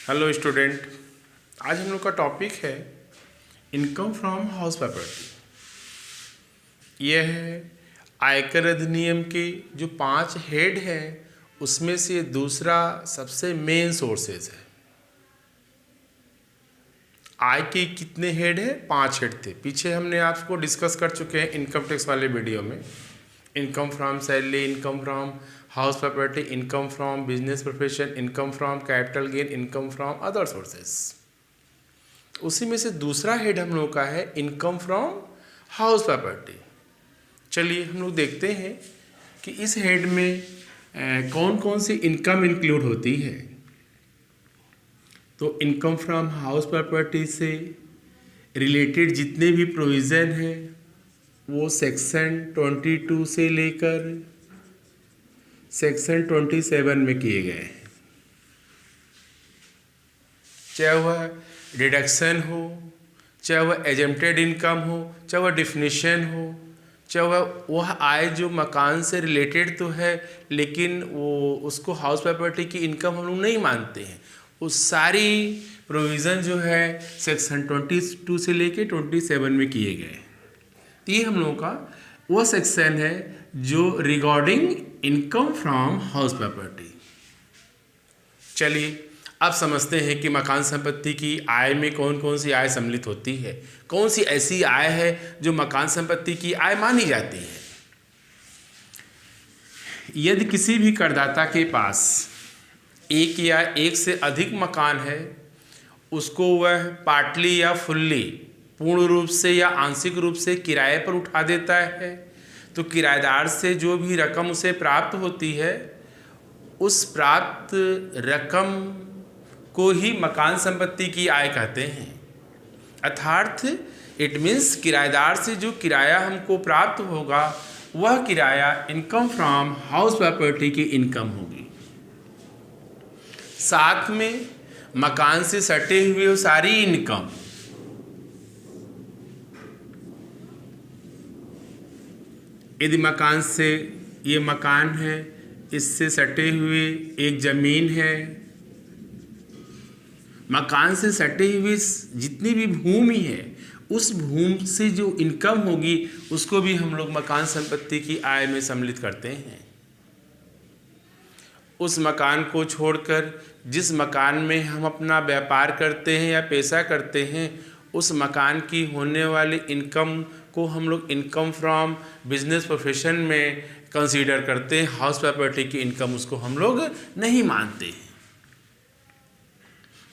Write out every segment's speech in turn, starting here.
Hello student, आज हम लोग का टॉपिक है इनकम फ्रॉम हाउस प्रॉपर्टी। यह है आयकर अधिनियम के जो 5 हेड हैं उसमें से दूसरा सबसे मेन सोर्सेज है। आय के कितने हेड हैं? 5 हेड थे। पीछे हमने आपको डिस्कस कर चुके हैं इनकम टैक्स वाले वीडियो में। Income from salary, income from house property, income from business profession, income from capital gain, income from other sources. उसी में से दूसरा हेड हम लोग का है इनकम फ्रॉम हाउस प्रॉपर्टी। चलिए हम लोग देखते हैं कि इस हेड में कौन कौन सी इनकम इंक्लूड होती है। तो इनकम फ्रॉम हाउस प्रॉपर्टी से रिलेटेड जितने भी प्रोविज़न हैं वो सेक्शन 22 से लेकर सेक्शन 27 में किए गए हैं। चाहे वह डिडक्शन हो, चाहे वह एजम्प्टेड इनकम हो, चाहे वह डिफिनीशन हो, चाहे वह आय जो मकान से रिलेटेड तो है लेकिन वो उसको हाउस प्रॉपर्टी की इनकम हम लोग नहीं मानते हैं। वो सारी प्रोविज़न जो है सेक्शन 22 से लेके 27 में किए गए। तो ये हम लोगों का वो सेक्शन है जो regarding income from house property. चलिए अब समझते हैं कि मकान संपत्ति की आय में कौन कौन सी आय सम्मिलित होती है, कौन सी ऐसी आय है जो मकान संपत्ति की आय मानी जाती है। यदि किसी भी करदाता के पास एक या एक से अधिक मकान है, उसको वह पार्टली या फुल्ली, पूर्ण रूप से या आंशिक रूप से किराए पर उठा देता है, तो किराएदार से जो भी रकम उसे प्राप्त होती है उस प्राप्त रकम को ही मकान संपत्ति की आय कहते हैं। अर्थात इट मीन्स किराएदार से जो किराया हमको प्राप्त होगा वह किराया इनकम फ्रॉम हाउस प्रॉपर्टी की इनकम होगी। साथ में मकान से सटे हुए सारी इनकम, यदि मकान से, ये मकान है, इससे सटे हुए एक ज़मीन है, मकान से सटे हुए जितनी भी भूमि है उस भूमि से जो इनकम होगी उसको भी हम लोग मकान संपत्ति की आय में सम्मिलित करते हैं। उस मकान को छोड़कर जिस मकान में हम अपना व्यापार करते हैं या पेशा करते हैं उस मकान की होने वाली इनकम को हम लोग इनकम फ्रॉम बिजनेस प्रोफेशन में कंसीडर करते हैं। हाउस प्रॉपर्टी की इनकम उसको हम लोग नहीं मानते हैं।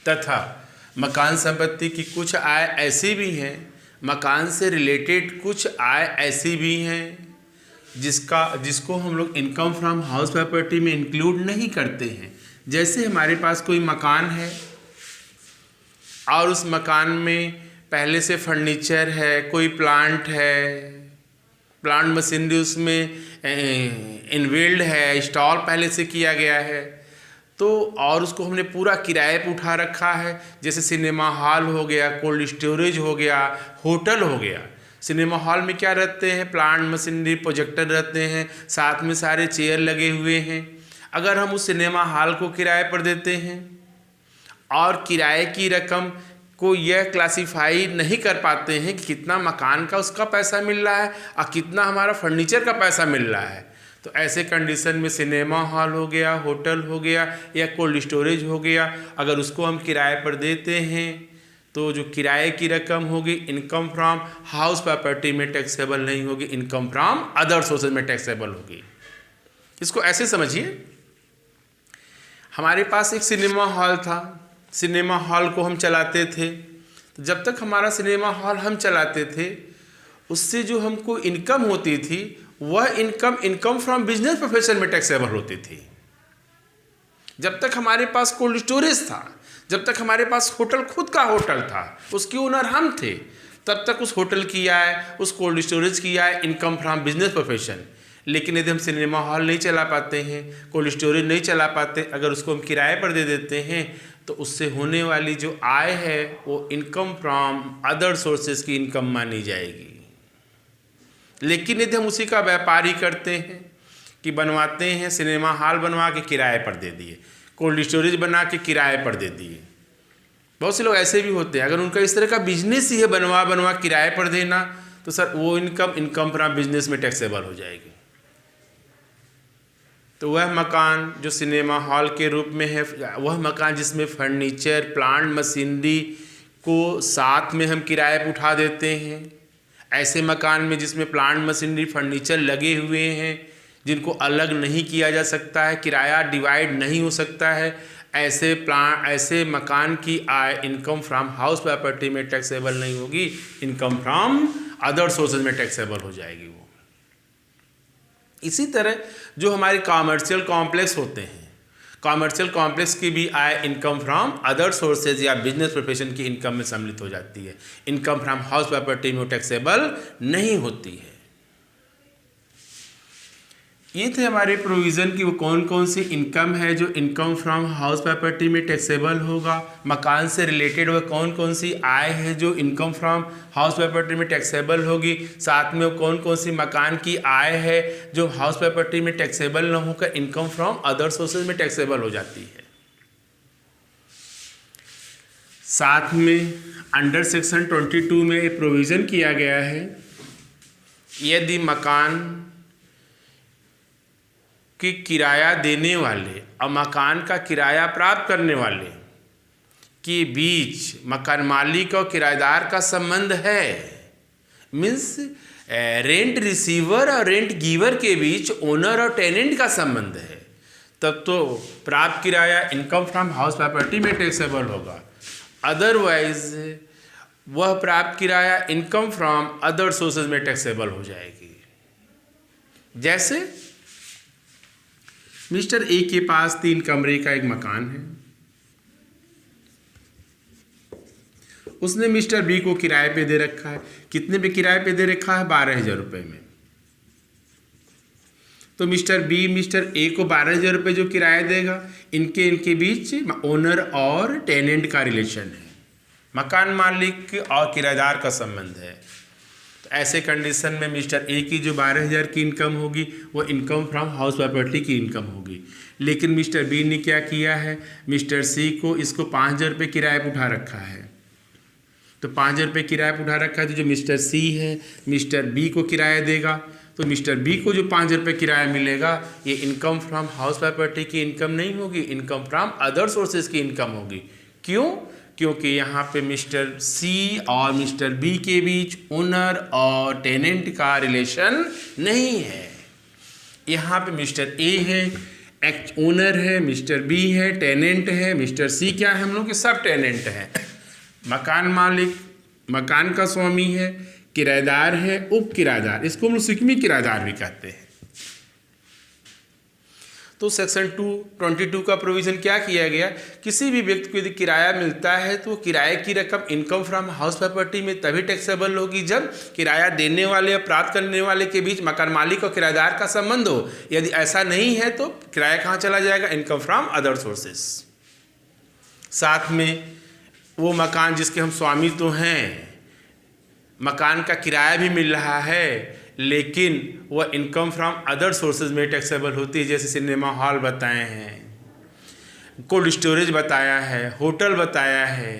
तथा मकान संपत्ति की कुछ आय ऐसी भी हैं, मकान से रिलेटेड कुछ आय ऐसी भी हैं जिसको हम लोग इनकम फ्रॉम हाउस प्रॉपर्टी में इंक्लूड नहीं करते हैं। जैसे हमारे पास कोई मकान है और उस मकान में पहले से फर्नीचर है, कोई प्लांट है, प्लांट मशीनरी उसमें इनबिल्ड है, इंस्टॉल पहले से किया गया है, तो और उसको हमने पूरा किराए पर उठा रखा है। जैसे सिनेमा हॉल हो गया, कोल्ड स्टोरेज हो गया, होटल हो गया। सिनेमा हॉल में क्या रहते हैं? प्लांट मशीनरी, प्रोजेक्टर रहते हैं, साथ में सारे चेयर लगे हुए हैं। अगर हम उस सिनेमा हॉल को किराए पर देते हैं और किराए की रकम को यह क्लासीफाई नहीं कर पाते हैं कि कितना मकान का उसका पैसा मिल रहा है और कितना हमारा फर्नीचर का पैसा मिल रहा है, तो ऐसे कंडीशन में सिनेमा हॉल हो गया, होटल हो गया या कोल्ड स्टोरेज हो गया, अगर उसको हम किराए पर देते हैं तो जो किराए की रकम होगी इनकम फ्रॉम हाउस प्रॉपर्टी में टैक्सेबल नहीं होगी, इनकम फ्रॉम अदर सोर्सेज में टैक्सेबल होगी। इसको ऐसे समझिए, हमारे पास एक सिनेमा हॉल था, सिनेमा हॉल को हम चलाते थे, तो जब तक हमारा सिनेमा हॉल हम चलाते थे उससे जो हमको इनकम होती थी वह इनकम फ्रॉम बिजनेस प्रोफेशन में टैक्सेबल होती थी। जब तक हमारे पास कोल्ड स्टोरेज था, जब तक हमारे पास होटल, खुद का होटल था, उसके ओनर हम थे, तब तक उस होटल की आय, उस कोल्ड स्टोरेज की आय इनकम फ्रॉम बिजनेस प्रोफेशन। लेकिन यदि हम सिनेमा हॉल नहीं चला पाते हैं, कोल्ड स्टोरेज नहीं चला पाते, अगर उसको हम किराए पर दे देते हैं तो उससे होने वाली जो आय है वो इनकम फ्रॉम अदर सोर्सेज की इनकम मानी जाएगी। लेकिन यदि हम उसी का व्यापार ही करते हैं कि बनवाते हैं, सिनेमा हॉल बनवा के किराए पर दे दिए, कोल्ड स्टोरेज बना के किराए पर दे दिए, बहुत से लोग ऐसे भी होते हैं, अगर उनका इस तरह का बिजनेस ही है बनवा बनवा किराए पर देना, तो सर वो इनकम फ्रॉम बिजनेस में टैक्सेबल हो जाएगी। तो वह मकान जो सिनेमा हॉल के रूप में है, वह मकान जिसमें फर्नीचर प्लांट मशीनरी को साथ में हम किराए पर उठा देते हैं, ऐसे मकान में जिसमें प्लांट मशीनरी फर्नीचर लगे हुए हैं जिनको अलग नहीं किया जा सकता है, किराया डिवाइड नहीं हो सकता है, ऐसे मकान की आय इनकम फ्रॉम हाउस प्रॉपर्टी में टैक्सेबल नहीं होगी, इनकम फ्रॉम अदर सोर्सेज में टैक्सेबल हो जाएगी वो। इसी तरह जो हमारे कॉमर्शियल कॉम्प्लेक्स होते हैं, कॉमर्शियल कॉम्प्लेक्स की भी आय इनकम फ्रॉम अदर सोर्सेज या बिजनेस प्रोफेशन की इनकम में सम्मिलित हो जाती है, इनकम फ्रॉम हाउस प्रॉपर्टी में टैक्सेबल नहीं होती है। ये थे हमारे प्रोविज़न की वो कौन कौन सी इनकम है जो इनकम फ्रॉम हाउस प्रॉपर्टी में टैक्सेबल होगा। मकान से रिलेटेड वह कौन कौन सी आय है जो इनकम फ्रॉम हाउस प्रॉपर्टी में टैक्सेबल होगी। साथ में वो कौन कौन सी मकान की आय है जो हाउस प्रॉपर्टी में टैक्सेबल न होकर इनकम फ्रॉम अदर सोर्सेज में टैक्सेबल हो जाती है। साथ में अंडर सेक्शन 22 में प्रोविज़न किया गया है, यदि मकान कि किराया देने वाले और मकान का किराया प्राप्त करने वाले के बीच मकान मालिक और किराएदार का संबंध है, मीन्स रेंट रिसीवर और रेंट गिवर के बीच ओनर और टेनेंट का संबंध है, तब तो प्राप्त किराया इनकम फ्रॉम हाउस प्रॉपर्टी में टैक्सेबल होगा। अदरवाइज वह प्राप्त किराया इनकम फ्रॉम अदर सोर्सेज में टैक्सेबल हो जाएगी। जैसे मिस्टर ए के पास 3 कमरे का एक मकान है, उसने मिस्टर बी को किराए पे दे रखा है। कितने पे किराए पे दे रखा है? 12,000 रुपये में। तो मिस्टर बी मिस्टर ए को 12,000 रुपये जो किराया देगा, इनके बीच ओनर और टेनेंट का रिलेशन है, मकान मालिक और किराएदार का संबंध है। तो ऐसे कंडीशन में मिस्टर ए की जो 12,000 की इनकम होगी वो इनकम फ्रॉम हाउस प्रॉपर्टी की इनकम होगी। लेकिन मिस्टर बी ने क्या किया है, मिस्टर सी को इसको 5,000 रुपये किराए पर उठा रखा है। तो 5,000 रुपये किराए पर उठा रखा है, तो जो मिस्टर सी है मिस्टर बी को किराया देगा, तो मिस्टर बी को जो 5,000 रुपये किराया मिलेगा ये इनकम फ्रॉम हाउस प्रॉपर्टी की इनकम नहीं होगी, इनकम फ्रॉम अदर सोर्सेज की इनकम होगी। क्यों? क्योंकि यहाँ पे मिस्टर सी और मिस्टर बी के बीच ओनर और टेनेंट का रिलेशन नहीं है। यहाँ पे मिस्टर ए है ओनर है, मिस्टर बी है टेनेंट है, मिस्टर सी क्या है, हम लोग के सब टेनेंट हैं। मकान मालिक मकान का स्वामी है, किराएदार है उप किराएदार, इसको हम लोग सिकमी किराएदार भी कहते हैं। तो सेक्शन 222 का प्रोविज़न क्या किया गया, किसी भी व्यक्ति को यदि किराया मिलता है तो किराए की रकम इनकम फ्रॉम हाउस प्रॉपर्टी में तभी टैक्सेबल होगी जब किराया देने वाले और प्राप्त करने वाले के बीच मकान मालिक और किराएदार का संबंध हो। यदि ऐसा नहीं है तो किराया कहाँ चला जाएगा, इनकम फ्रॉम अदर सोर्सेस। साथ में वो मकान जिसके हम स्वामी तो हैं, मकान का किराया भी मिल रहा है लेकिन वह इनकम फ्रॉम अदर सोर्सेज में टैक्सेबल होती है, जैसे सिनेमा हॉल बताए हैं, कोल्ड स्टोरेज बताया है, होटल बताया है,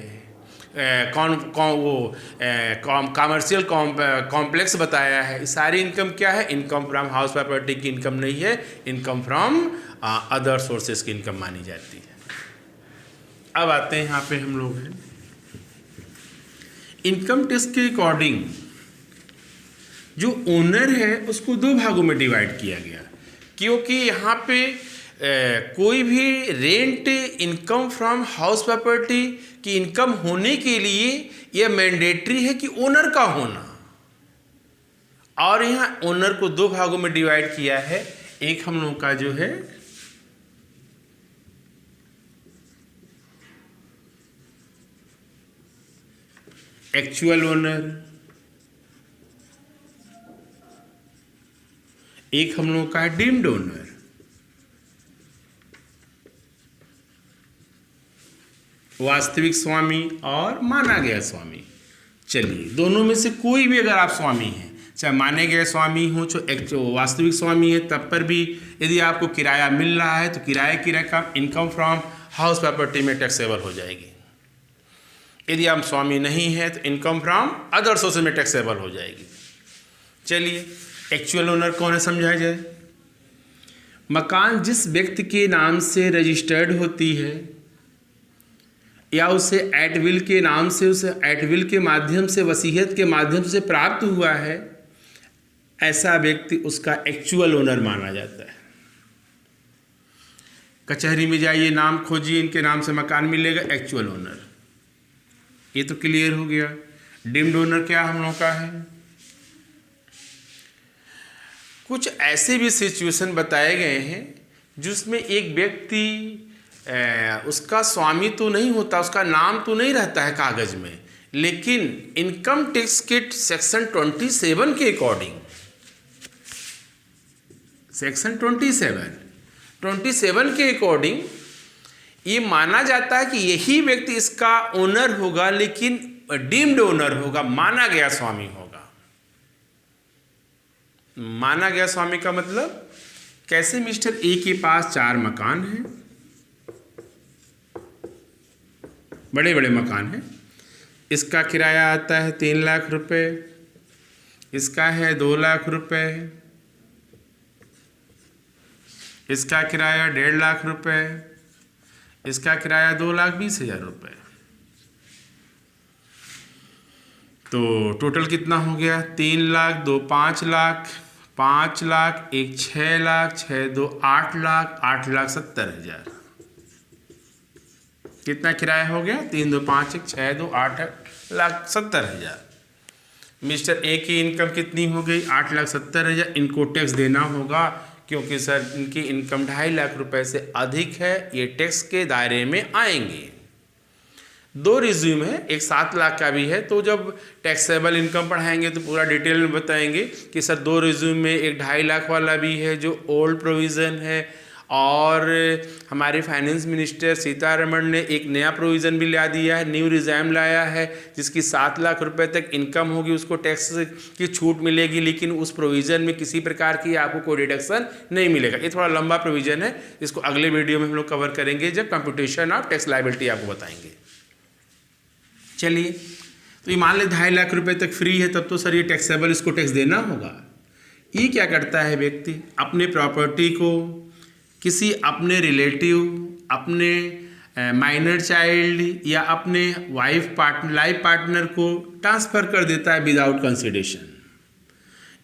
कॉमर्शियल कॉम्प्लेक्स बताया है। सारी इनकम क्या है, इनकम फ्रॉम हाउस प्रॉपर्टी की इनकम नहीं है, इनकम फ्रॉम अदर सोर्सेज की इनकम मानी जाती है। अब आते हैं यहाँ पे हम लोग हैं इनकम टैक्स के अकॉर्डिंग जो ओनर है उसको 2 भागों में डिवाइड किया गया, क्योंकि यहाँ पे कोई भी rent income from house property की इनकम होने के लिए यह मैंडेटरी है कि ओनर का होना, और यहाँ ओनर को 2 भागों में डिवाइड किया है। एक हम लोगों का जो है एक्चुअल ओनर, एक हम लोगों का है डीम्ड ओनर। वास्तविक स्वामी और माना गया स्वामी। चलिए दोनों में से कोई भी अगर आप स्वामी हैं, चाहे माने गए स्वामी हो चाहे वास्तविक स्वामी है, तब पर भी यदि आपको किराया मिल रहा है तो किराए की रकम इनकम फ्रॉम हाउस प्रॉपर्टी में टैक्सेबल हो जाएगी। यदि आप स्वामी नहीं है तो इनकम फ्रॉम अदर सोर्सेज में टैक्सेबल हो जाएगी। चलिए एक्चुअल ओनर कौन है समझाया जाए। मकान जिस व्यक्ति के नाम से रजिस्टर्ड होती है या उसे एट विल के नाम से, उसे एट विल के माध्यम से, वसीयत के माध्यम से प्राप्त हुआ है, ऐसा व्यक्ति उसका एक्चुअल ओनर माना जाता है। कचहरी में जाइए, नाम खोजिए, इनके नाम से मकान मिलेगा, एक्चुअल ओनर। ये तो क्लियर हो गया। डीम्ड ओनर क्या हम लोगों का है। कुछ ऐसे भी सिचुएशन बताए गए हैं जिसमें एक व्यक्ति उसका स्वामी तो नहीं होता, उसका नाम तो नहीं रहता है कागज में, लेकिन इनकम टैक्स के सेक्शन 27 के अकॉर्डिंग, सेक्शन 27 के अकॉर्डिंग ये माना जाता है कि यही व्यक्ति इसका ओनर होगा, लेकिन डीम्ड ओनर होगा, माना गया स्वामी होगा। माना गया स्वामी का मतलब कैसे। मिस्टर ए के पास 4 मकान हैं, बड़े बड़े मकान हैं। इसका किराया आता है 3 लाख रुपए, इसका है 2 लाख रुपए, इसका किराया 1.5 लाख रुपए, इसका किराया 2,20,000 रुपए। तो टोटल कितना हो गया। 3 लाख, 2 5 लाख, 5 लाख, 1 6 लाख, 6 2 8 लाख, 8,70,000। कितना किराया हो गया। 3 2 5 1 6 2 8,70,000। मिस्टर ए की इनकम कितनी हो गई 8,70,000। इनको टैक्स देना होगा क्योंकि सर इनकी इनकम 2.5 लाख रुपए से अधिक है, ये टैक्स के दायरे में आएंगे। 2 रिज्यूम है, एक 7 लाख का भी है, तो जब टैक्सेबल इनकम पढ़ाएंगे तो पूरा डिटेल में बताएंगे कि सर 2 रिज्यूम में एक 2.5 लाख वाला भी है जो ओल्ड प्रोविज़न है, और हमारे फाइनेंस मिनिस्टर सीतारमण ने एक नया प्रोविज़न भी ला दिया है, न्यू रिज़ाइम लाया है, जिसकी 7 लाख रुपए तक इनकम होगी उसको टैक्स की छूट मिलेगी, लेकिन उस प्रोविज़न में किसी प्रकार की आपको कोई डिडक्शन नहीं मिलेगा। ये थोड़ा लंबा प्रोविज़न है, इसको अगले वीडियो में हम लोग कवर करेंगे जब कंप्यूटेशन ऑफ टैक्स लायबिलिटी आपको बताएंगे। चलिए, तो ये मान लें 2.5 लाख रुपए तक फ्री है, तब तो सर ये टैक्सेबल, इसको टैक्स देना होगा। ये क्या करता है व्यक्ति, अपने प्रॉपर्टी को किसी अपने रिलेटिव, अपने माइनर चाइल्ड या अपने लाइफ पार्टनर को ट्रांसफ़र कर देता है विदाउट कंसिडरेशन।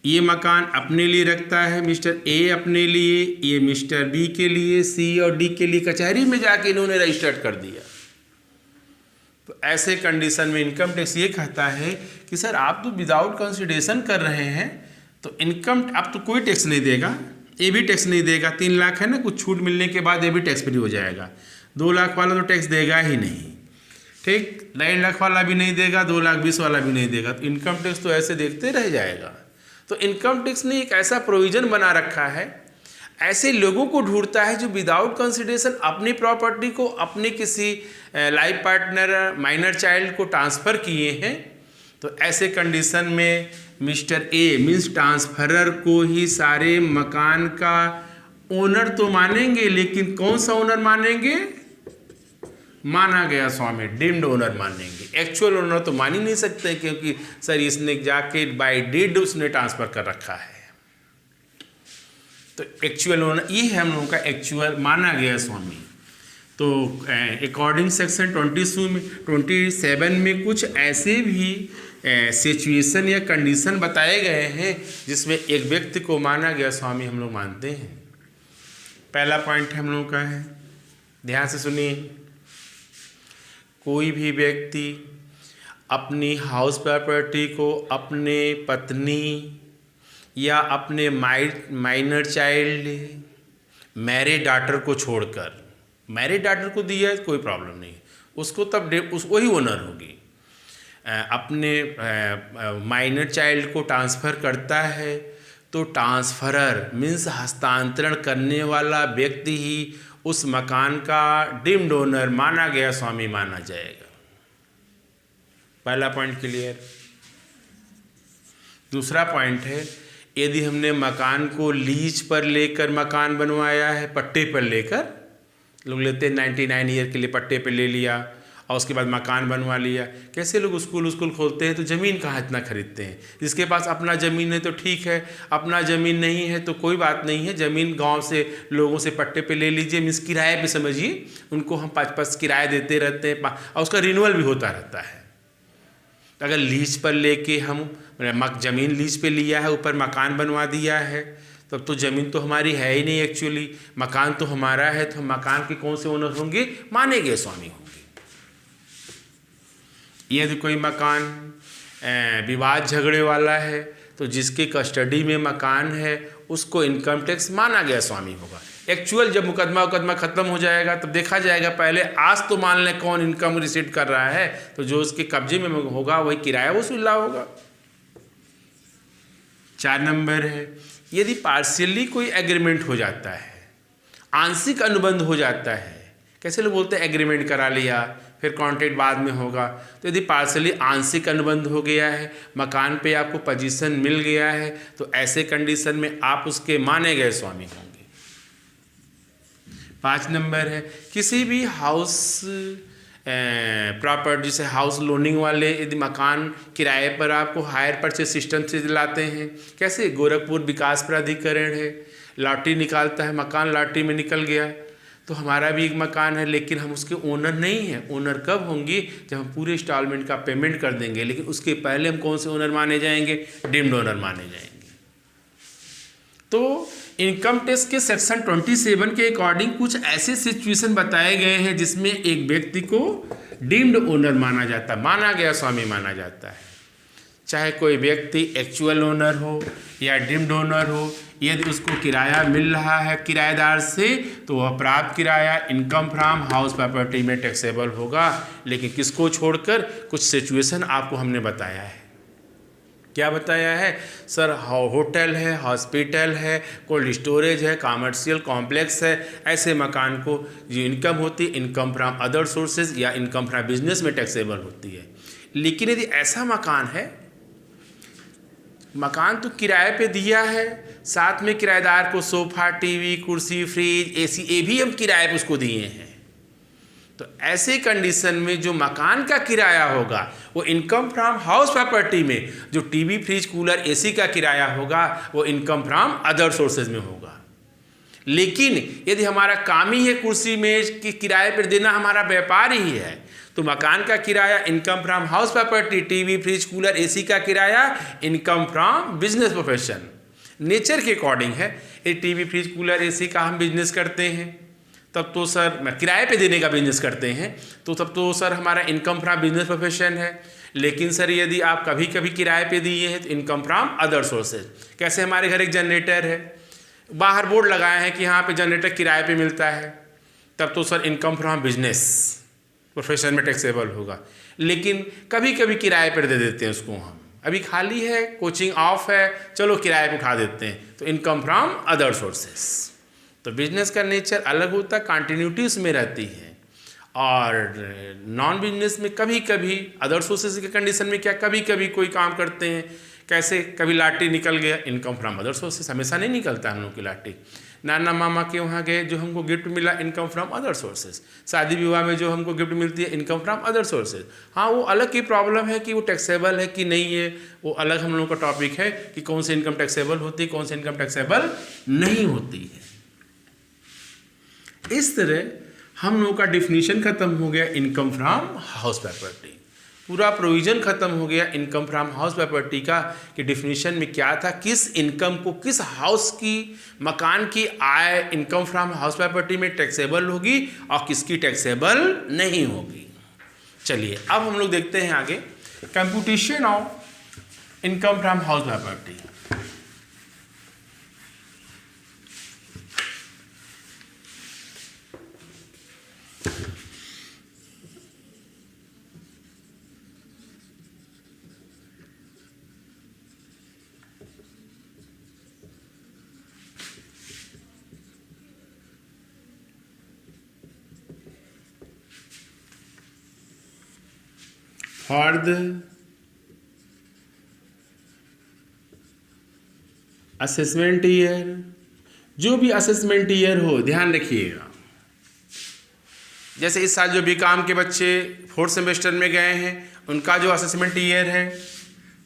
ये मकान अपने लिए रखता है मिस्टर ए अपने लिए, ये मिस्टर बी के लिए, सी और डी के लिए कचहरी में जाके इन्होंने रजिस्टर्ड कर दिया। तो ऐसे कंडीशन में इनकम टैक्स ये कहता है कि सर आप तो विदाउट कंसिडरेशन कर रहे हैं, तो इनकम आप तो कोई टैक्स नहीं देगा, ये भी टैक्स नहीं देगा। 3 लाख है ना, कुछ छूट मिलने के बाद ये भी टैक्स फ्री हो जाएगा। 2 लाख वाला तो टैक्स देगा ही नहीं, ठीक। 2.5 लाख वाला भी नहीं देगा, 2,20,000 वाला भी नहीं देगा, तो इनकम टैक्स तो ऐसे देखते रह जाएगा। तो इनकम टैक्स ने एक ऐसा प्रोविज़न बना रखा है, ऐसे लोगों को ढूंढता है जो विदाउट कंसिडरेशन अपनी प्रॉपर्टी को अपने किसी लाइफ पार्टनर, माइनर चाइल्ड को ट्रांसफ़र किए हैं। तो ऐसे कंडीशन में मिस्टर ए मीन्स ट्रांसफरर को ही सारे मकान का ओनर तो मानेंगे, लेकिन कौन सा ओनर मानेंगे, माना गया स्वामी, डीम्ड ओनर मानेंगे। एक्चुअल ओनर तो मान ही नहीं सकते, क्योंकि सर इसने जाके बाय डीड उसने ट्रांसफ़र कर रखा है। तो एक्चुअल ओनर ये है हम लोगों का एक्चुअल माना गया स्वामी। तो अकॉर्डिंग सेक्शन 27 में कुछ ऐसे भी सिचुएशन या कंडीशन बताए गए हैं जिसमें एक व्यक्ति को माना गया स्वामी हम लोग मानते हैं। पहला पॉइंट हम लोगों का है, ध्यान से सुनिए। कोई भी व्यक्ति अपनी हाउस प्रॉपर्टी को अपने पत्नी या अपने माइनर चाइल्ड, मैरिड डॉटर को छोड़कर, मैरिड डॉटर को दिया है कोई प्रॉब्लम नहीं, उसको तब वही ओनर होगी। अपने माइनर चाइल्ड को ट्रांसफ़र करता है तो ट्रांसफरर मीन्स हस्तांतरण करने वाला व्यक्ति ही उस मकान का डीम्ड ओनर माना गया स्वामी माना जाएगा। पहला पॉइंट क्लियर। दूसरा पॉइंट है, यदि हमने मकान को लीज पर लेकर मकान बनवाया है, पट्टे पर लेकर, लोग लेते हैं 99 ईयर के लिए पट्टे पे ले लिया, और उसके बाद मकान बनवा लिया। कैसे लोग स्कूल खोलते हैं तो ज़मीन कहाँ इतना खरीदते हैं। जिसके पास अपना ज़मीन है तो ठीक है, अपना ज़मीन नहीं है तो कोई बात नहीं है, ज़मीन गांव से लोगों से पट्टे पे ले लीजिए, मीन्स किराए पे समझिए, उनको हम 5-5 किराया देते रहते हैं और उसका रिन्यूअल भी होता रहता है। अगर लीज पर लेके हम ज़मीन लीज पे लिया है, ऊपर मकान बनवा दिया है, तब तो ज़मीन तो हमारी है ही नहीं एक्चुअली, मकान तो हमारा है, तो हम मकान के कौन से ओनर होंगे, माने गए स्वामी होंगे। यदि कोई मकान विवाद झगड़े वाला है तो जिसके कस्टडी में मकान है उसको इनकम टैक्स माना गया स्वामी होगा। एक्चुअल जब मुकदमा खत्म हो जाएगा तब देखा जाएगा, पहले आज तो मान लें कौन इनकम रिसीव कर रहा है, तो जो उसके कब्जे में होगा वही किराया वसूल रहा होगा। 4 नंबर है, यदि पार्शियली कोई एग्रीमेंट हो जाता है, आंशिक अनुबंध हो जाता है, कैसे लोग बोलते हैं एग्रीमेंट करा लिया फिर कॉन्ट्रैक्ट बाद में होगा, तो यदि पार्शियली आंशिक अनुबंध हो गया है, मकान पे आपको पोजीशन मिल गया है, तो ऐसे कंडीशन में आप उसके माने गए स्वामी होंगे। 5 नंबर है, किसी भी हाउस प्रॉपर्टी से हाउस लोनिंग वाले यदि मकान किराए पर आपको हायर परचेज सिस्टम से दिलाते हैं, कैसे गोरखपुर विकास प्राधिकरण है, लॉटरी निकालता है, मकान लॉटरी में निकल गया तो हमारा भी एक मकान है लेकिन हम उसके ओनर नहीं हैं। ओनर कब होंगे, जब हम पूरे इंस्टॉलमेंट का पेमेंट कर देंगे, लेकिन उसके पहले हम कौन से ओनर माने जाएंगे, डीम्ड ओनर माने जाएंगे। तो इनकम टैक्स के सेक्शन 27 के अकॉर्डिंग कुछ ऐसे सिचुएशन बताए गए हैं जिसमें एक व्यक्ति को डीम्ड ओनर माना जाता है, माना गया स्वामी माना जाता है। चाहे कोई व्यक्ति एक्चुअल ओनर हो या डीम्ड ओनर हो, यदि उसको किराया मिल रहा है किराएदार से तो वह प्राप्त किराया इनकम फ्रॉम हाउस प्रॉपर्टी में टैक्सेबल होगा। लेकिन किसको छोड़कर, कुछ सिचुएशन आपको हमने बताया है। क्या बताया है सर, होटल है, हॉस्पिटल है, कोल्ड स्टोरेज है, कॉमर्शियल कॉम्प्लेक्स है, ऐसे मकान को जो इनकम होती है इनकम फ्रॉम अदर सोर्सेज या इनकम फ्रॉम बिजनेस में टैक्सेबल होती है। लेकिन यदि ऐसा मकान है, मकान तो किराए पे दिया है, साथ में किराएदार को सोफा, टीवी, कुर्सी, फ्रिज, एसी ये भी हम किराए पे उसको दिए हैं, तो ऐसे कंडीशन में जो मकान का किराया होगा वो इनकम फ्रॉम हाउस प्रॉपर्टी में जो टीवी, फ्रिज, कूलर, एसी का किराया होगा वो इनकम फ्रॉम अदर सोर्सेज में होगा। लेकिन यदि हमारा काम ही है कुर्सी मेज की किराए पर देना, हमारा व्यापार ही है, तो मकान का किराया income from house property, TV, fridge, cooler, AC का किराया income from business profession. Nature के अकॉर्डिंग है, ये टीवी, फ्रिज, कूलर, एसी का हम बिजनेस करते हैं तब तो सर किराए पे देने का बिजनेस करते हैं तो तब तो सर हमारा इनकम फ्रॉम बिजनेस प्रोफेशन है। लेकिन सर यदि आप कभी कभी किराए पे दिए हैं तो इनकम फ्रॉम अदर सोर्सेज। कैसे हमारे घर एक जनरेटर है, बाहर बोर्ड लगाए हैं कि यहाँ पे जनरेटर किराए पे मिलता है, तब तो sir income from business profession में टैक्सेबल होगा। लेकिन कभी कभी किराए पर दे देते हैं उसको, हम अभी खाली है, कोचिंग ऑफ है, चलो किराए पे उठा देते हैं, तो इनकम फ्रॉम अदर सोर्सेस। तो बिजनेस का नेचर अलग होता है, कंटिन्यूटी उसमें रहती है। और नॉन बिजनेस में कभी कभी अदर सोर्सेज के कंडीशन में क्या कभी कभी कोई काम करते हैं, कैसे कभी लाटरी निकल गया, इनकम फ्रॉम अदर सोर्सेज। हमेशा नहीं निकलता हम लोग की लाटरी। नाना मामा के वहाँ गए, जो हमको गिफ्ट मिला, इनकम फ्रॉम अदर सोर्सेज। शादी विवाह में जो हमको गिफ्ट मिलती है, इनकम फ्रॉम अदर सोर्सेज। हाँ, वो अलग की प्रॉब्लम है कि वो टैक्सेबल है कि नहीं है, वो अलग हम लोगों का टॉपिक है कि कौन सी इनकम टैक्सेबल होती है, कौन सी इनकम टैक्सेबल नहीं होती है। इस तरह हम लोगों का डिफिनीशन खत्म हो गया इनकम फ्रॉम हाउस प्रॉपर्टी। पूरा प्रोविजन खत्म हो गया इनकम फ्रॉम हाउस प्रॉपर्टी का कि डिफिनीशन में क्या था, किस इनकम को, किस हाउस की, मकान की आय इनकम फ्रॉम हाउस प्रॉपर्टी में टैक्सेबल होगी और किसकी टैक्सेबल नहीं होगी। चलिए अब हम लोग देखते हैं आगे computation of income from house property. For the assessment year, जो भी असेसमेंट ईयर हो, ध्यान रखिएगा, जैसे इस साल जो बीकॉम के बच्चे 4th सेमेस्टर में गए हैं, उनका जो असेसमेंट ईयर है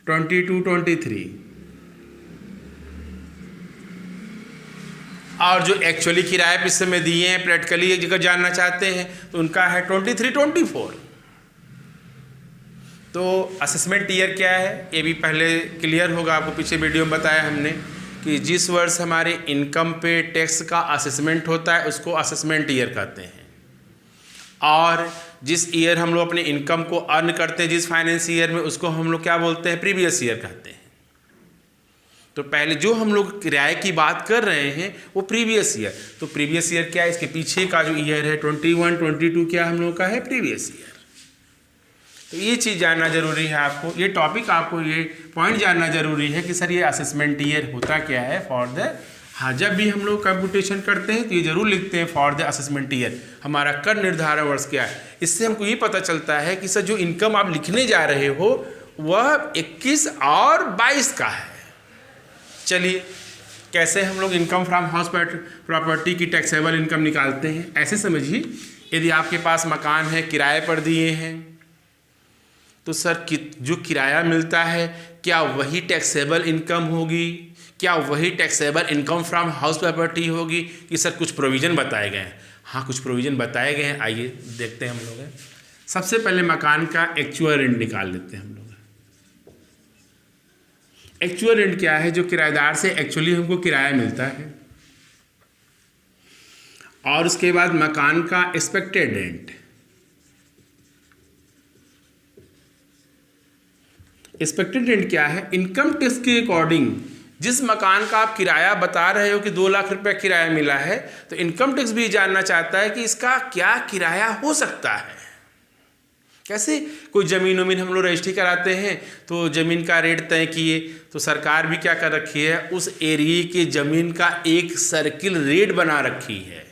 22-23, और जो एक्चुअली किराए पे इस समय दिए हैं, प्रैक्टिकली एक जगह जानना चाहते हैं, तो उनका है 23-24। तो असेसमेंट ईयर क्या है ये भी पहले क्लियर होगा आपको। पीछे वीडियो में बताया हमने कि जिस वर्ष हमारे इनकम पे टैक्स का असेसमेंट होता है उसको असेसमेंट ईयर कहते हैं, और जिस ईयर हम लोग अपने इनकम को अर्न करते हैं जिस फाइनेंस ईयर में, उसको हम लोग क्या बोलते हैं, प्रीवियस ईयर कहते हैं। तो पहले जो हम लोग किराए की बात कर रहे हैं वो प्रीवियस ईयर। तो प्रीवियस ईयर क्या है, इसके पीछे का जो ईयर है 21-22 क्या हम लोग का है, प्रीवियस ईयर। तो ये चीज़ जानना जरूरी है आपको, ये टॉपिक आपको, ये पॉइंट जानना जरूरी है कि सर ये असेसमेंट ईयर होता क्या है फॉर द, हाँ जब भी हम लोग कंप्यूटेशन करते हैं तो ये जरूर लिखते हैं फॉर द असेसमेंट ईयर, हमारा कर निर्धारण वर्ष क्या है। इससे हमको ये पता चलता है कि सर जो इनकम आप लिखने जा रहे हो वह 21 और 22 का है। चलिए कैसे हम लोग इनकम फ्रॉम हाउस प्रॉपर्टी की टैक्सेबल इनकम निकालते हैं, ऐसे समझिए। यदि आपके पास मकान है, किराए पर दिए हैं, तो सर जो किराया मिलता है क्या वही टैक्सेबल इनकम होगी, क्या वही taxable income from house property होगी, कि सर कुछ प्रोविज़न बताए गए हैं। हाँ कुछ प्रोविज़न बताए गए हैं, आइए देखते हैं हम लोग। सबसे पहले मकान का एक्चुअल रेंट निकाल लेते हैं हम लोग। एक्चुअल रेंट क्या है, जो किराएदार से एक्चुअली हमको किराया मिलता है, और उसके बाद मकान का एक्सपेक्टेड रेंट। एक्सपेक्टेड रेंट क्या है, इनकम टैक्स के अकॉर्डिंग जिस मकान का आप किराया बता रहे हो कि 2 लाख रुपया किराया मिला है, तो इनकम टैक्स भी जानना चाहता है कि इसका क्या किराया हो सकता है। कैसे, कोई ज़मीन वमीन हम लोग रजिस्ट्री कराते हैं तो ज़मीन का रेट तय किए, तो सरकार भी क्या कर रखी है, उस एरिए के ज़मीन का एक सर्किल रेट बना रखी है।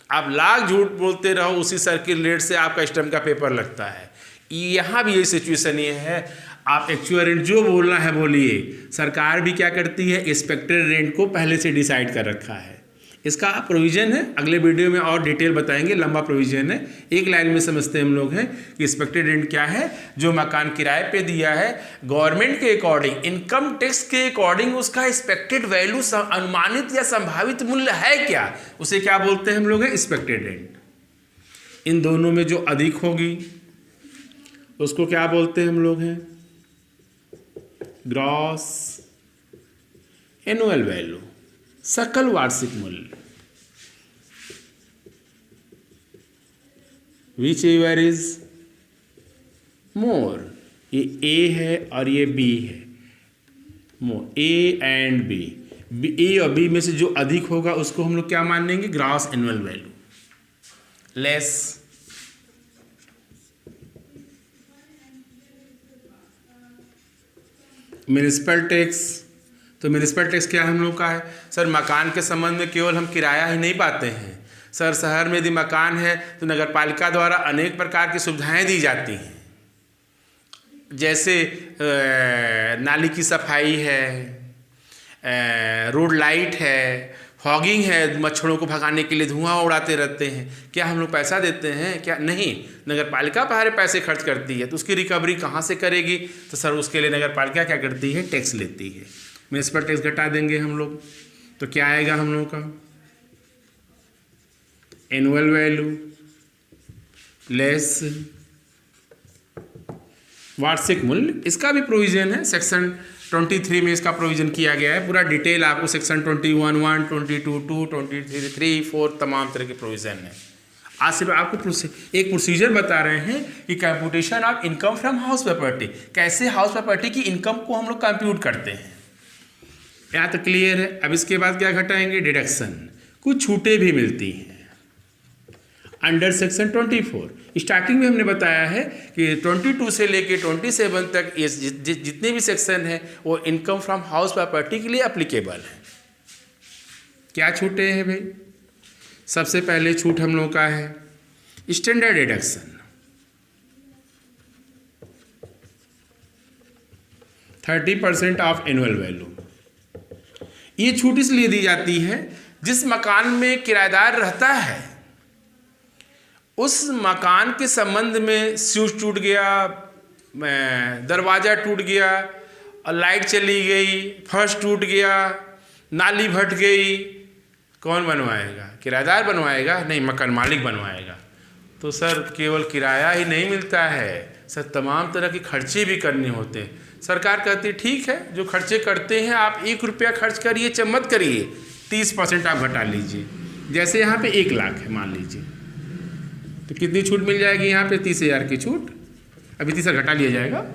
आप लाख झूठ बोलते रहो, उसी सर्किल रेट से आपका स्टैम्प का पेपर लगता है। यहाँ भी यही सिचुएशन ये है, आप एक्चुअल रेंट जो बोलना है बोलिए, सरकार भी क्या करती है, एक्सपेक्टेड रेंट को पहले से डिसाइड कर रखा है। इसका प्रोविज़न है, अगले वीडियो में और डिटेल बताएंगे, लंबा प्रोविज़न है। एक लाइन में समझते हम लोग हैं कि एक्सपेक्टेड रेंट क्या है, जो मकान किराए पे दिया है गवर्नमेंट के अकॉर्डिंग, इनकम टैक्स के अकॉर्डिंग उसका एक्सपेक्टेड वैल्यू, अनुमानित या संभावित मूल्य है क्या, उसे क्या बोलते हैं हम लोग, एक्सपेक्टेड रेंट। इन दोनों में जो अधिक होगी उसको क्या बोलते हैं हम लोग हैं, ग्रॉस एनुअल वैल्यू, सकल वार्षिक मूल्य। विच एवर इज मोर, ये ए है और ये बी है, मोर, ए एंड बी, ए और बी में से जो अधिक होगा उसको हम लोग क्या मानेंगे, gross annual value. Less municipal tax, तो म्युनिसिपल टैक्स क्या हम लोग का है, सर मकान के संबंध में केवल हम किराया ही नहीं पाते हैं, सर शहर में यदि मकान है तो नगर पालिका द्वारा अनेक प्रकार की सुविधाएं दी जाती हैं, जैसे नाली की सफाई है, रोड लाइट है, फॉगिंग है, मच्छरों को भगाने के लिए धुआं उड़ाते रहते हैं। क्या हम लोग पैसा देते हैं, क्या नहीं, नगर पालिका पहले पैसे खर्च करती है, तो उसकी रिकवरी कहाँ से करेगी, तो सर उसके लिए नगर पालिका क्या करती है, टैक्स लेती है। म्युनिसिपल टैक्स घटा देंगे हम लोग, तो क्या आएगा हम लोग का, एनुअल वैल्यू लेस वार्षिक मूल्य। इसका भी प्रोविजन है, सेक्शन 23 में इसका प्रोविजन किया गया है। पूरा डिटेल आपको सेक्शन 21(1), 22(2), 23, 4 तमाम तरह के प्रोविजन है। आज सिर्फ आपको एक प्रोसीजर बता रहे हैं कि computation of income from house property, कैसे हाउस प्रॉपर्टी की इनकम को हम लोग कंप्यूट करते हैं। यहाँ तक क्लियर है। अब इसके बाद क्या घटाएंगे, डिडक्शन, कुछ छूटें भी मिलती हैं अंडर सेक्शन 24। स्टार्टिंग में हमने बताया है कि 22 से लेके 27 तक ये जितने भी सेक्शन हैं वो इनकम फ्रॉम हाउस प्रॉपर्टी के लिए अप्लीकेबल है। क्या छूटे हैं भाई, सबसे पहले छूट हम लोग का है standard deduction, 30% of annual value. ये छूट इसलिए दी जाती है जिस मकान में किराएदार रहता है उस मकान के संबंध में स्विच टूट गया, दरवाज़ा टूट गया, लाइट चली गई, फर्श टूट गया, नाली फट गई, कौन बनवाएगा? किराएदार बनवाएगा? नहीं, मकान मालिक बनवाएगा। तो सर केवल किराया ही नहीं मिलता है सर, तमाम तरह के खर्चे भी करने होते हैं। सरकार कहती है ठीक है, जो खर्चे करते हैं आप 1 रुपया खर्च करिए, मत करिए, 30% आप घटा लीजिए। जैसे यहाँ पे 1 लाख है मान लीजिए, तो कितनी छूट मिल जाएगी यहाँ पे? 30,000 की छूट। अभी 30,000 घटा लिया जाएगा।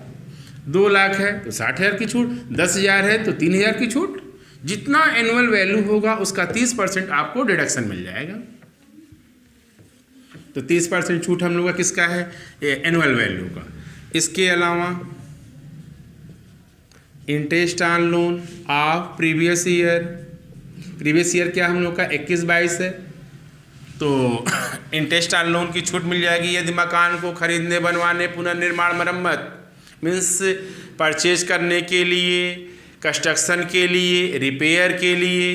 2 लाख है तो 60,000 की छूट, 10,000 है तो 3,000 की छूट। जितना एनुअल वैल्यू होगा उसका 30% आपको डिडक्शन मिल जाएगा। तो 30% छूट हम लोग का किसका है? एनुअल वैल्यू का। इसके अलावा interest on loan of previous year, previous year क्या हम लोग का 21-22 है, तो इंटरेस्ट ऑन लोन की छूट मिल जाएगी यदि मकान को खरीदने, बनवाने, पुनर्निर्माण, मरम्मत मीन्स परचेज करने के लिए, कंस्ट्रक्शन के लिए, रिपेयर के लिए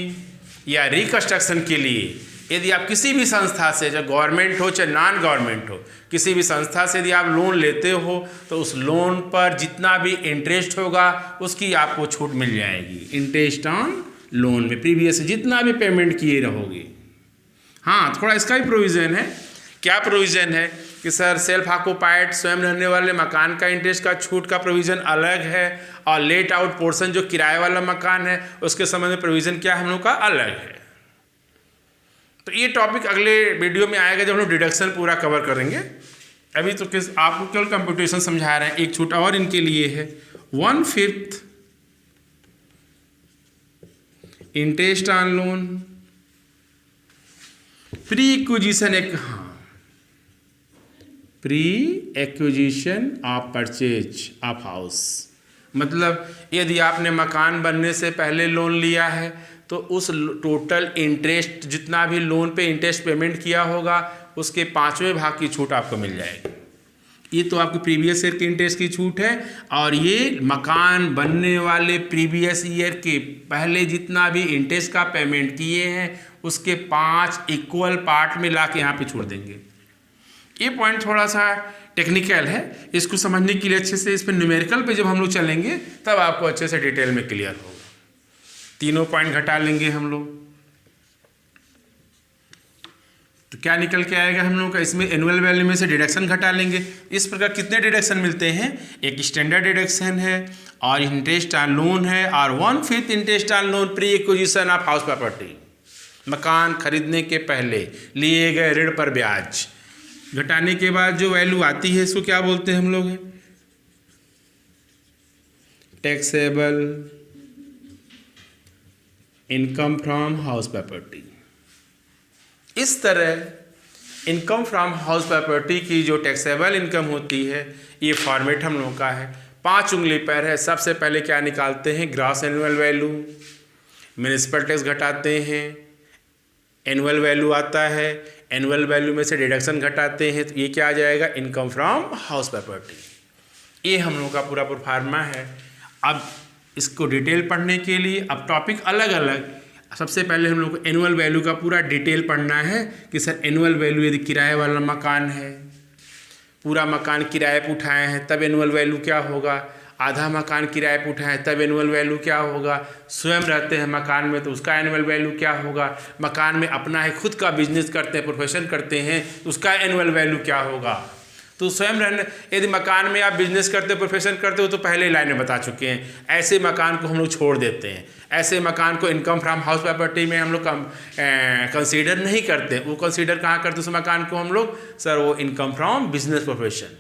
या रिकंस्ट्रक्शन के लिए यदि आप किसी भी संस्था से, चाहे गवर्नमेंट हो चाहे नॉन गवर्नमेंट हो, किसी भी संस्था से यदि आप लोन लेते हो तो उस लोन पर जितना भी इंटरेस्ट होगा उसकी आपको छूट मिल जाएगी। इंटरेस्ट ऑन लोन में प्रीवियस जितना भी पेमेंट किए रहोगे। हाँ, थोड़ा इसका भी प्रोविज़न है। क्या प्रोविज़न है कि सर सेल्फ ऑक्युपाइड स्वयं रहने वाले मकान का इंटरेस्ट का छूट का प्रोविज़न अलग है, और लेट आउट पोर्शन जो किराए वाला मकान है उसके संबंध में प्रोविज़न क्या हम लोग का अलग है। तो ये टॉपिक अगले वीडियो में आएगा जब हम लोग डिडक्शन पूरा कवर करेंगे। अभी तो किस आपको केवल कंप्यूटेशन समझा रहे हैं। एक छूट और इनके लिए है, 1/5 interest on loan pre acquisition, pre acquisition of purchase of house. मतलब यदि आपने मकान बनने से पहले लोन लिया है तो उस टोटल इंटरेस्ट जितना भी लोन पे इंटरेस्ट पेमेंट किया होगा उसके 5वें भाग की छूट आपको मिल जाएगी। ये तो आपकी प्रीवियस ईयर के इंटरेस्ट की छूट है, और ये मकान बनने वाले प्रीवियस ईयर के पहले जितना भी इंटरेस्ट का पेमेंट किए हैं उसके 5 इक्वल पार्ट में ला के यहाँ पे छोड़ देंगे। ये पॉइंट थोड़ा सा टेक्निकल है, इसको समझने के लिए अच्छे से इस पर न्यूमेरिकल पे जब हम लोग चलेंगे तब आपको अच्छे से डिटेल में क्लियर होगा। तीनों पॉइंट घटा लेंगे हम लोग तो क्या निकल के आएगा हम लोग का? इसमें एनुअल वैल्यू में से डिडक्शन घटा लेंगे। इस प्रकार कितने डिडक्शन मिलते हैं? एक स्टैंडर्ड डिडक्शन है और इंटरेस्ट ऑन लोन है, और 1/5 interest on loan pre acquisition of house property, मकान खरीदने के पहले लिए गए ऋण पर ब्याज घटाने के बाद जो वैल्यू आती है इसको क्या बोलते हैं हम लोग? Taxable income from house property. इस तरह इनकम फ्रॉम हाउस प्रॉपर्टी की जो टैक्सेबल इनकम होती है ये फॉर्मेट हम लोगों का है। 5 उंगली पर है। सबसे पहले क्या निकालते हैं? Gross annual value, municipal tax घटाते हैं, एनुअल वैल्यू आता है, एनुअल वैल्यू में से डिडक्शन घटाते हैं, तो ये क्या आ जाएगा? Income from house property. ये हम लोग का पूरा प्रोफार्मा है। अब इसको डिटेल पढ़ने के लिए अब टॉपिक अलग अलग, सबसे पहले हम लोग को एनुअल वैल्यू का पूरा डिटेल पढ़ना है कि सर एनुअल वैल्यू यदि किराए वाला मकान है, पूरा मकान किराए पर उठाए हैं तब एनुअल वैल्यू क्या होगा, आधा मकान किराए पर उठाए तब एनुअल वैल्यू क्या होगा, स्वयं रहते हैं मकान में तो उसका एनुअल वैल्यू क्या होगा, मकान में अपना है खुद का बिजनेस करते हैं, प्रोफेशन करते हैं तो उसका एनुअल वैल्यू क्या होगा। तो स्वयं रहने यदि मकान में आप बिजनेस करते हो, प्रोफेशन करते हो तो पहले ही लाइन में बता चुके हैं। ऐसे मकान को हम लोग छोड़ देते हैं, ऐसे मकान को इनकम फ्रॉम हाउस प्रॉपर्टी में हम लोग कंसीडर नहीं करते। वो कंसीडर कहाँ करते उस मकान को हम लोग? सर वो इनकम फ्रॉम बिजनेस प्रोफेशन।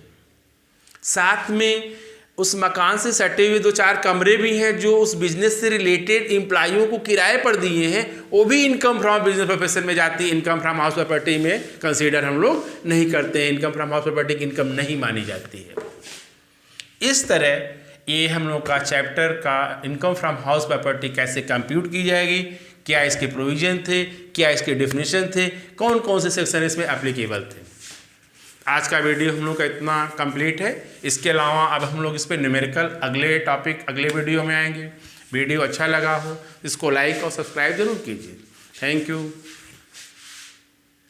साथ में उस मकान से सटे हुए 2-4 कमरे भी हैं जो उस बिजनेस से रिलेटेड एम्प्लॉइयों को किराए पर दिए हैं, वो भी इनकम फ्रॉम बिजनेस प्रोफेशन में जाती है। इनकम फ्रॉम हाउस प्रॉपर्टी में कंसीडर हम लोग नहीं करते हैं, इनकम फ्रॉम हाउस प्रॉपर्टी की इनकम नहीं मानी जाती है। इस तरह ये हम लोग का चैप्टर का इनकम फ्रॉम हाउस प्रॉपर्टी कैसे कंप्यूट की जाएगी, क्या इसके प्रोविजन थे, क्या इसके डेफिनेशन थे, कौन कौन से सेक्शन इसमें एप्लीकेबल थे। आज का वीडियो हम लोग का इतना कंप्लीट है। इसके अलावा अब हम लोग इस पर न्यूमेरिकल अगले टॉपिक अगले वीडियो में आएंगे। वीडियो अच्छा लगा हो इसको लाइक और सब्सक्राइब जरूर कीजिए। Thank you.